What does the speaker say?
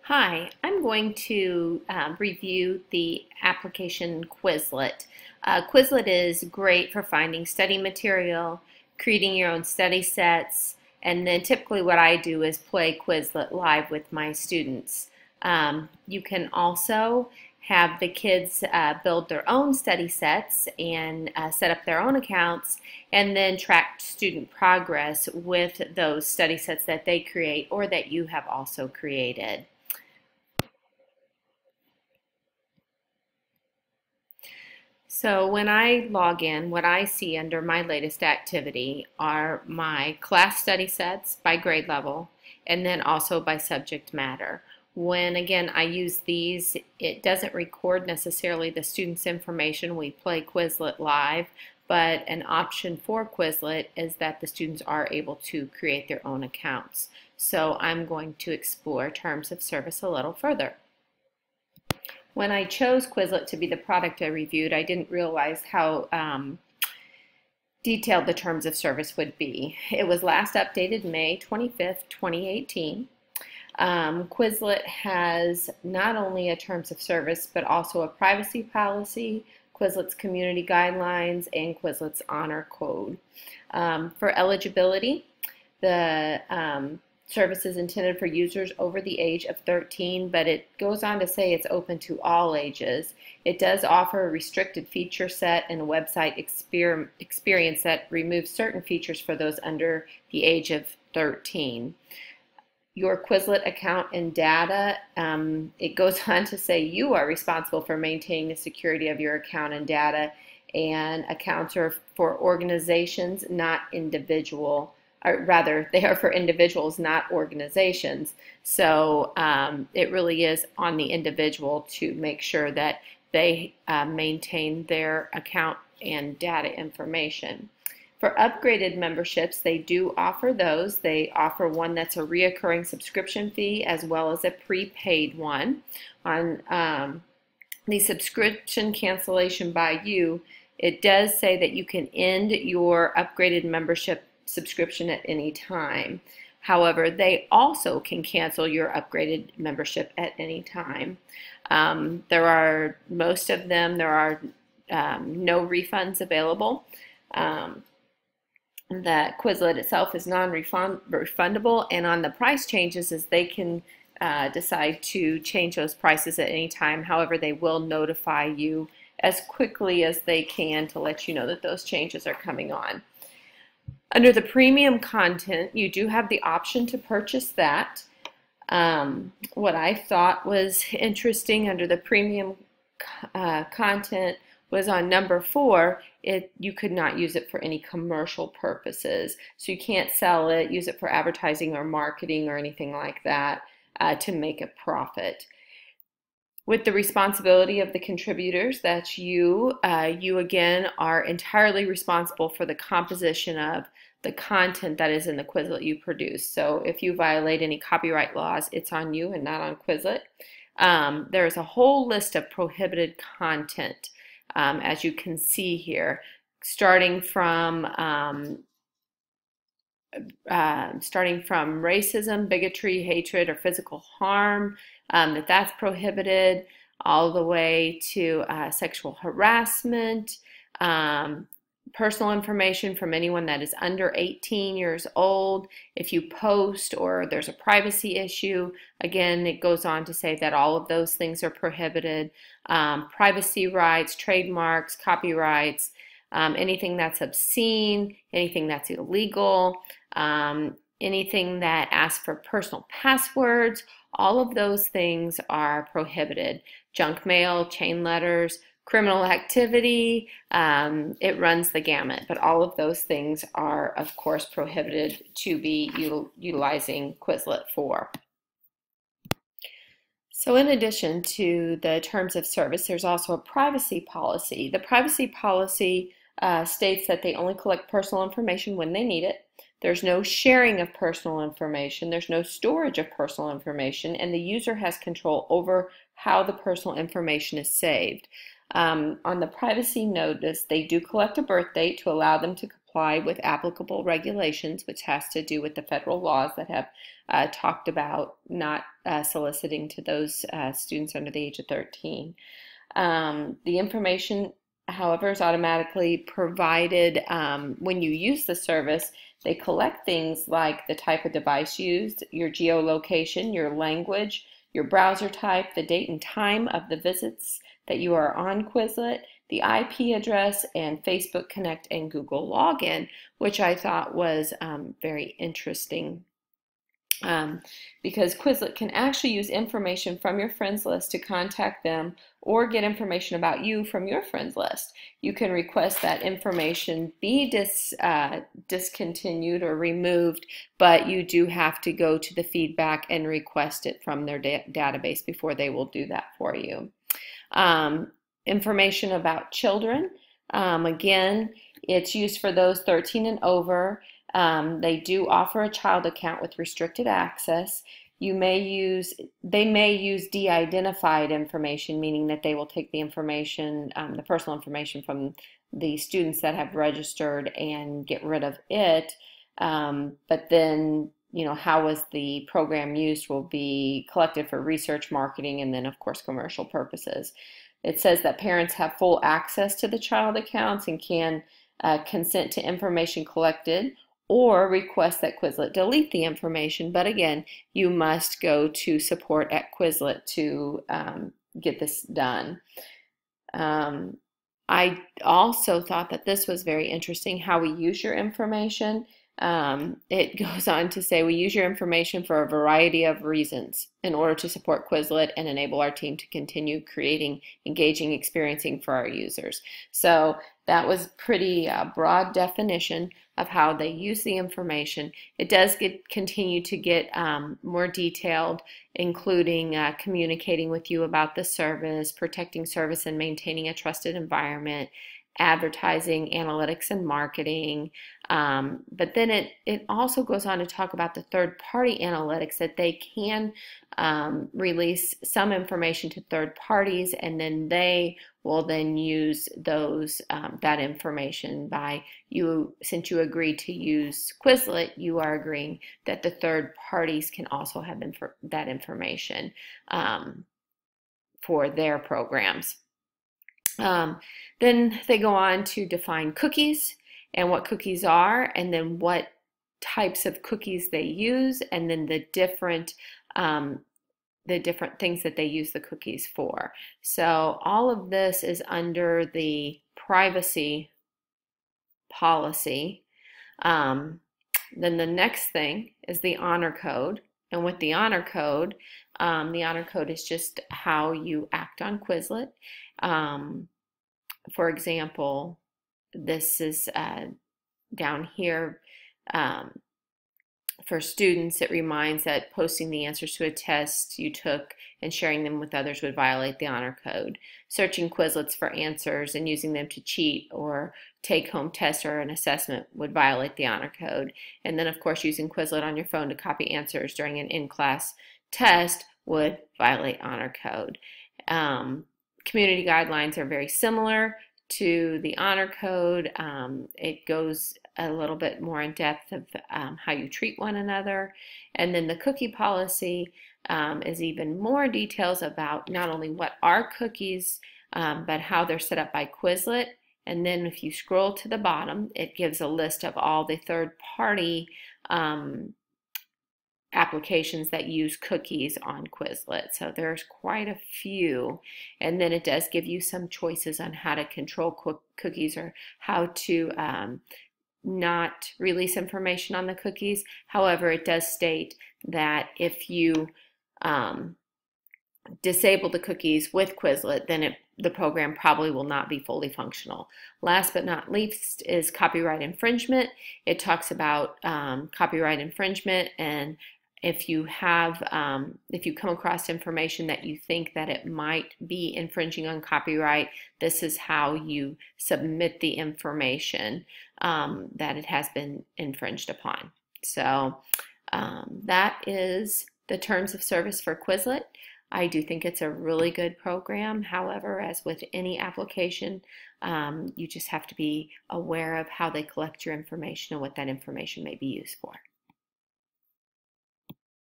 Hi, I'm going to review the application Quizlet. Quizlet is great for finding study material, creating your own study sets, and then typically what I do is play Quizlet live with my students. You can also have the kids build their own study sets and set up their own accounts and then track student progress with those study sets that they create or that you have also created. So when I log in, what I see under my latest activity are my class study sets by grade level and then also by subject matter. When again I use these, it doesn't record necessarily the student's information. We play Quizlet live, but an option for Quizlet is that the students are able to create their own accounts. So I'm going to explore terms of service a little further. When I chose Quizlet to be the product I reviewed, I didn't realize how detailed the terms of service would be. It was last updated May 25th, 2018. Quizlet has not only a terms of service, but also a privacy policy, Quizlet's community guidelines, and Quizlet's honor code. For eligibility, the service is intended for users over the age of 13, but it goes on to say it's open to all ages. It does offer a restricted feature set and a website experience that removes certain features for those under the age of 13. Your Quizlet account and data, it goes on to say you are responsible for maintaining the security of your account and data, and accounts are for organizations, not individual. Or rather, they are for individuals, not organizations. So it really is on the individual to make sure that they maintain their account and data information. For upgraded memberships, they do offer those. They offer one that's a reoccurring subscription fee as well as a prepaid one. On the subscription cancellation by you, it does say that you can end your upgraded membership subscription at any time. However, they also can cancel your upgraded membership at any time. There are, most of them, there are no refunds available. The Quizlet itself is non-refundable, and on the price changes is they can decide to change those prices at any time. However, they will notify you as quickly as they can to let you know that those changes are coming on. Under the premium content, you do have the option to purchase that. What I thought was interesting under the premium content was on number 4, you could not use it for any commercial purposes. So you can't sell it, use it for advertising or marketing or anything like that to make a profit. With the responsibility of the contributors, that's you. You again are entirely responsible for the composition of the content that is in the Quizlet you produce. So if you violate any copyright laws, it's on you and not on Quizlet. There's a whole list of prohibited content, as you can see here, starting from racism, bigotry, hatred, or physical harm, that's prohibited, all the way to sexual harassment, personal information from anyone that is under 18 years old. If you post or there's a privacy issue, again, it goes on to say that all of those things are prohibited. Privacy rights, trademarks, copyrights, anything that's obscene, anything that's illegal, anything that asks for personal passwords, all of those things are prohibited. Junk mail, chain letters, criminal activity, it runs the gamut, but all of those things are, of course, prohibited to be utilizing Quizlet for. So in addition to the terms of service, there's also a privacy policy. The privacy policy states that they only collect personal information when they need it. There's no sharing of personal information. There's no storage of personal information, and the user has control over how the personal information is saved. On the privacy notice, they do collect a birth date to allow them to comply with applicable regulations, which has to do with the federal laws that have talked about not soliciting to those students under the age of 13. The information, however, is automatically provided when you use the service. They collect things like the type of device used, your geolocation, your language, your browser type, the date and time of the visits that you are on Quizlet, the IP address, and Facebook Connect and Google login, which I thought was very interesting. Because Quizlet can actually use information from your friends list to contact them or get information about you from your friends list. You can request that information be discontinued or removed, but you do have to go to the feedback and request it from their database before they will do that for you. Information about children. Again, it's used for those 13 and over. They do offer a child account with restricted access. They may use de-identified information, meaning that they will take the information, the personal information from the students that have registered and get rid of it. But then, how was the program used will be collected for research, marketing, and then, of course, commercial purposes. It says that parents have full access to the child accounts and can consent to information collected or request that Quizlet delete the information. But again, you must go to support at Quizlet to get this done. I also thought that this was very interesting, how we use your information. It goes on to say we use your information for a variety of reasons in order to support Quizlet and enable our team to continue creating engaging experiencing for our users. So that was pretty broad definition of how they use the information. It does continue to get more detailed, including communicating with you about the service, protecting service and maintaining a trusted environment, advertising, analytics, and marketing. But then it also goes on to talk about the third-party analytics, that they can release some information to third parties, and then they will then use those that information by you. Since you agreed to use Quizlet, you are agreeing that the third parties can also have that information for their programs. Then they go on to define cookies and what cookies are, and then what types of cookies they use, and then the different things that they use the cookies for. So all of this is under the privacy policy. Then the next thing is the honor code. And with the honor code is just how you act on Quizlet. For example, this is down here for students. It reminds that posting the answers to a test you took and sharing them with others would violate the honor code. Searching Quizlets for answers and using them to cheat or take home test or an assessment would violate the honor code. And then, of course, using Quizlet on your phone to copy answers during an in-class test would violate honor code. Community guidelines are very similar to the honor code. It goes a little bit more in depth of how you treat one another. And then the cookie policy is even more details about not only what are cookies, but how they're set up by Quizlet. And then if you scroll to the bottom, it gives a list of all the third-party applications that use cookies on Quizlet. So there's quite a few. And then it does give you some choices on how to control cookies, or how to not release information on the cookies. However, it does state that if you disable the cookies with Quizlet, then the program probably will not be fully functional. Last but not least is copyright infringement. It talks about copyright infringement, and if you come across information that you think that it might be infringing on copyright, this is how you submit the information that it has been infringed upon. So that is the terms of service for Quizlet. I do think it's a really good program. However, as with any application, you just have to be aware of how they collect your information and what that information may be used for.